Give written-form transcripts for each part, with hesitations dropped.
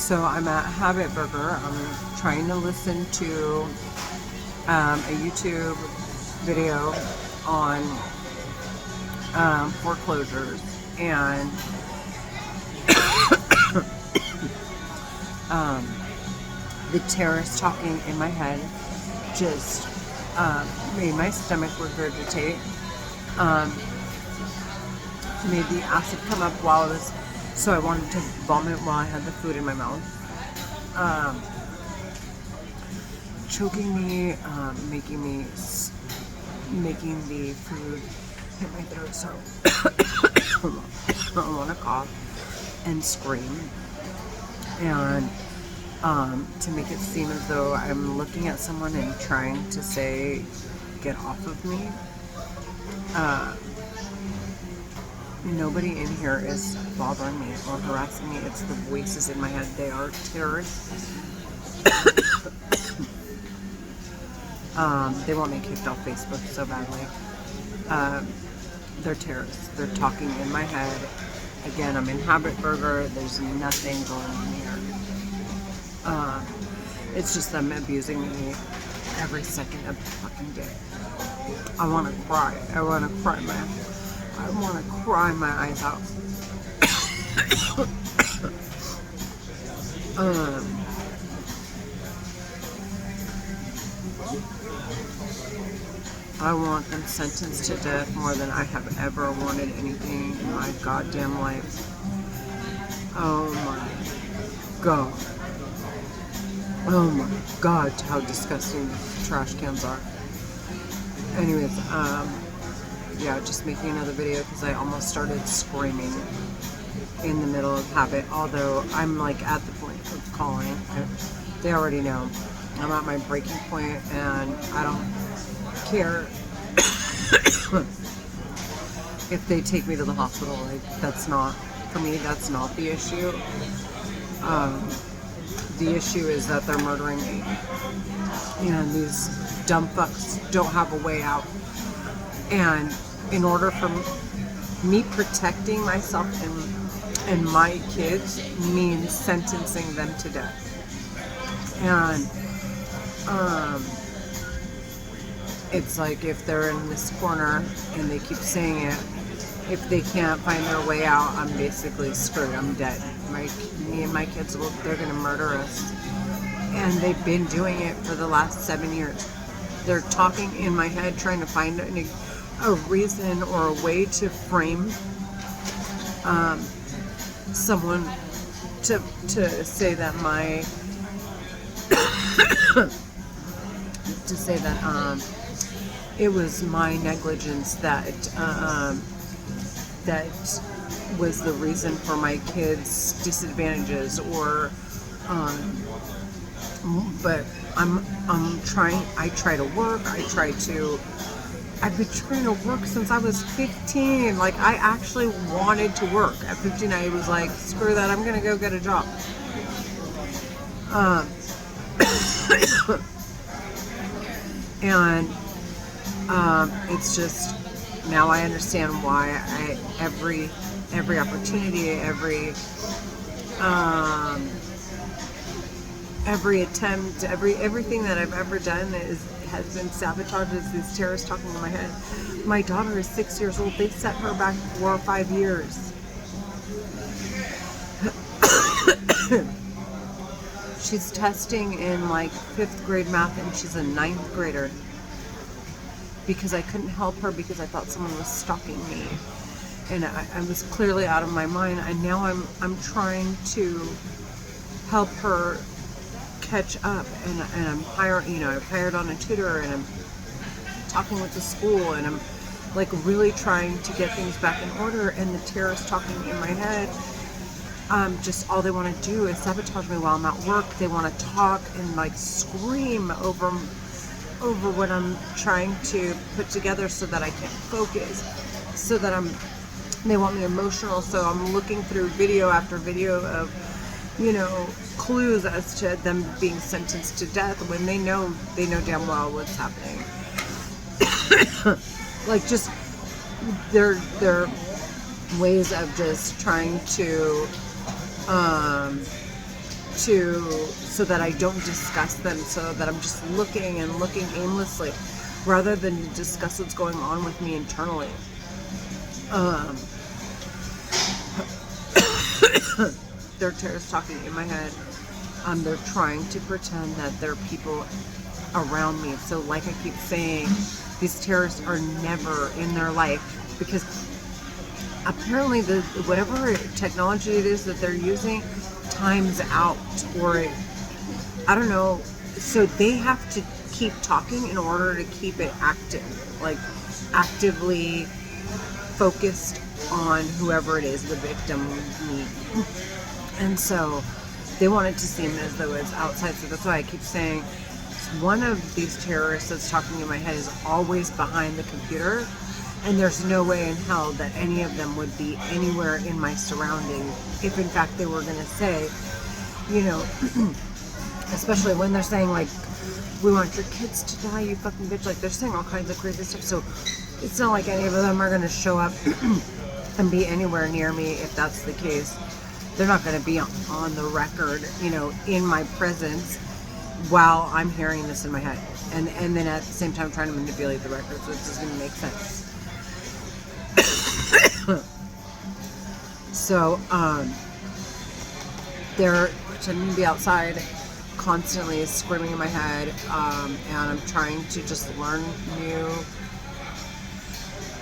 So I'm at Habit Burger. I'm trying to listen to a YouTube video on foreclosures, and the terrorist talking in my head just made my stomach regurgitate, made the acid come up while I was, so I wanted to vomit while I had the food in my mouth. Choking me, making the food hit my throat, so I want to cough and scream, and to make it seem as though I'm looking at someone and trying to say, get off of me. Nobody in here is bothering me or harassing me. It's the voices in my head. They are terrorists. They want me kicked off Facebook so badly. They're terrorists. They're talking in my head. Again, I'm in Habit Burger. There's nothing going on here. It's just them abusing me every second of the fucking day. I want to cry. I want to cry my eyes out. I want them sentenced to death more than I have ever wanted anything in my goddamn life. Oh my god. Oh my god, how disgusting trash cans are. Anyways, yeah, just making another video because I almost started screaming in the middle of Habit, although I'm like at the point of calling. They already know. I'm at my breaking point and I don't care if they take me to the hospital. Like, that's not, for me, that's not the issue. The issue is that they're murdering me, and these dumb fucks don't have a way out. And in order for me protecting myself and my kids means sentencing them to death. And it's like, if they're in this corner and they keep saying it, if they can't find their way out, I'm basically screwed. I'm dead. Me and my kids, they're going to murder us. And they've been doing it for the last 7 years. They're talking in my head, trying to find a reason or a way to frame someone to say that it was my negligence that was the reason for my kids' disadvantages, or but I try to work. I've been trying to work since I was 15. Like, I actually wanted to work. At 15, I was like, screw that, I'm gonna go get a job. And it's just, now I understand why every opportunity, every attempt, everything that I've ever done has been sabotaged as these terrorists talking in my head. My daughter is 6 years old. They set her back 4 or 5 years. She's testing in like 5th grade math, and she's a 9th grader. Because I couldn't help her because I thought someone was stalking me, and I was clearly out of my mind. And now I'm trying to help her catch up, and I've hired on a tutor, and I'm talking with the school, and I'm like really trying to get things back in order. And the terrorists talking in my head, just all they want to do is sabotage me while I'm at work. They want to talk and like scream over what I'm trying to put together, so that I can't focus, so that they want me emotional, so I'm looking through video after video of, clues as to them being sentenced to death, when they know damn well what's happening. Like, just their ways of just trying to so that I don't discuss them, so that I'm just looking and looking aimlessly rather than to discuss what's going on with me internally. They're terrorists talking in my head. They're trying to pretend that they're people around me. So like I keep saying, these terrorists are never in their life, because apparently whatever technology it is that they're using times out, or I don't know. So they have to keep talking in order to keep it active, like actively focused on whoever it is, the victim, me. And so they want it to seem as though it's outside. So that's why I keep saying one of these terrorists that's talking in my head is always behind the computer, and there's no way in hell that any of them would be anywhere in my surrounding if in fact they were going to say, you know, especially when they're saying like, we want your kids to die, you fucking bitch. Like, they're saying all kinds of crazy stuff. So it's not like any of them are going to show up and be anywhere near me if that's the case. They're not going to be on the record, you know, in my presence while I'm hearing this in my head. And then at the same time trying to manipulate the record, so it doesn't make sense. So, they're pretending to be outside, constantly screaming in my head, and I'm trying to just learn new,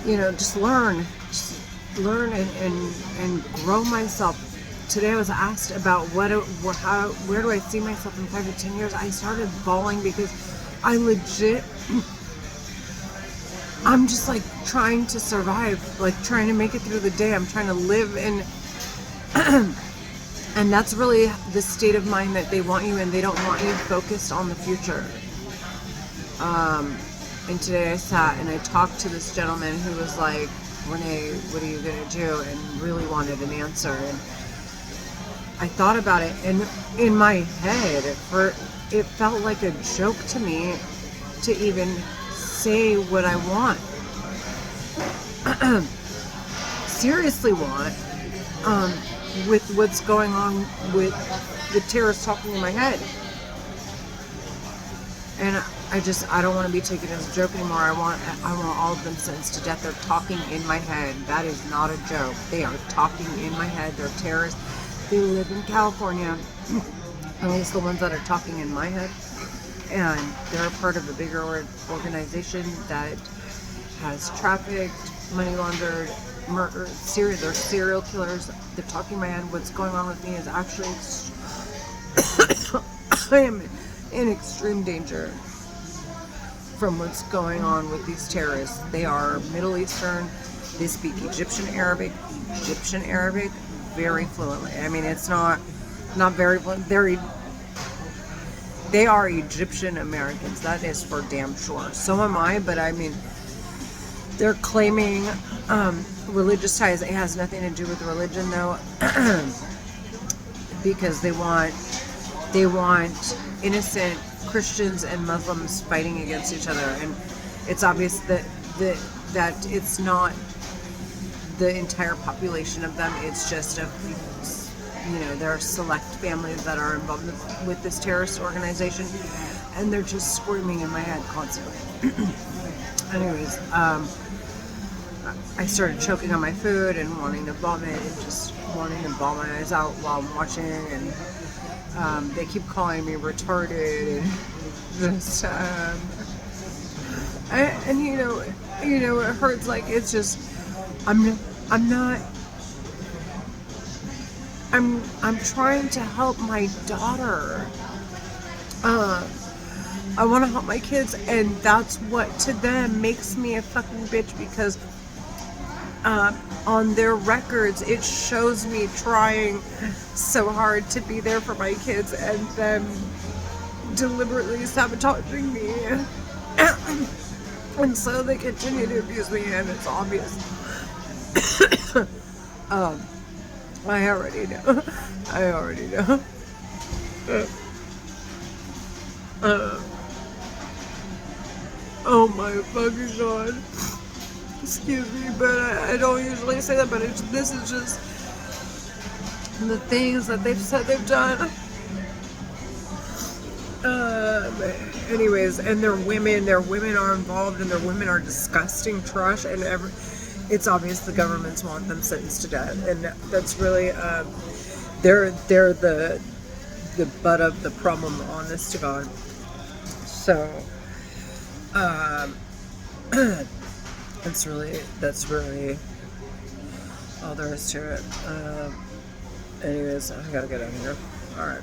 you know, just learn and grow myself. Today I was asked about where do I see myself in 5 to 10 years. I started bawling because I legit, I'm just like trying to survive, like trying to make it through the day. I'm trying to live in, and that's really the state of mind that they want you in. They don't want you focused on the future. And today I sat and I talked to this gentleman who was like, Renee, what are you going to do? And really wanted an answer. And I thought about it, and in my head, it felt like a joke to me to even say what I want. Seriously want, with what's going on with the terrorists talking in my head. And I don't want to be taken as a joke anymore. I want all of them sentenced to death. They're talking in my head. That is not a joke. They are talking in my head. They're terrorists. They live in California, at least the ones that are talking in my head, and they're a part of a bigger organization that has trafficked, money laundered, murdered, they're serial killers. They're talking in my head. What's going on with me is actually, I am in extreme danger from what's going on with these terrorists. They are Middle Eastern. They speak Egyptian Arabic very fluently. I mean, it's not very fluent. They are Egyptian Americans. That is for damn sure. So am I, but I mean, they're claiming religious ties. It has nothing to do with religion, though, because they want innocent Christians and Muslims fighting against each other, and it's obvious that it's not the entire population of them. It's just there are select families that are involved with this terrorist organization, and they're just screaming in my head constantly. Anyways, I started choking on my food and wanting to vomit and just wanting to bawl my eyes out while I'm watching, and they keep calling me retarded and just and you know it hurts. Like, it's just I'm trying to help my daughter. I want to help my kids, and that's what to them makes me a fucking bitch, because on their records it shows me trying so hard to be there for my kids and them deliberately sabotaging me. And so they continue to abuse me, and it's obvious. I already know. Oh my fucking god. Excuse me, but I don't usually say that, but this is just the things that they've said they've done. Uh, anyways, and their women are involved, and their women are disgusting trash, and it's obvious the governments want them sentenced to death, and that's really they're the butt of the problem, honest to God. So um, that's really all there is to it. Anyways, I gotta get out of here. All right.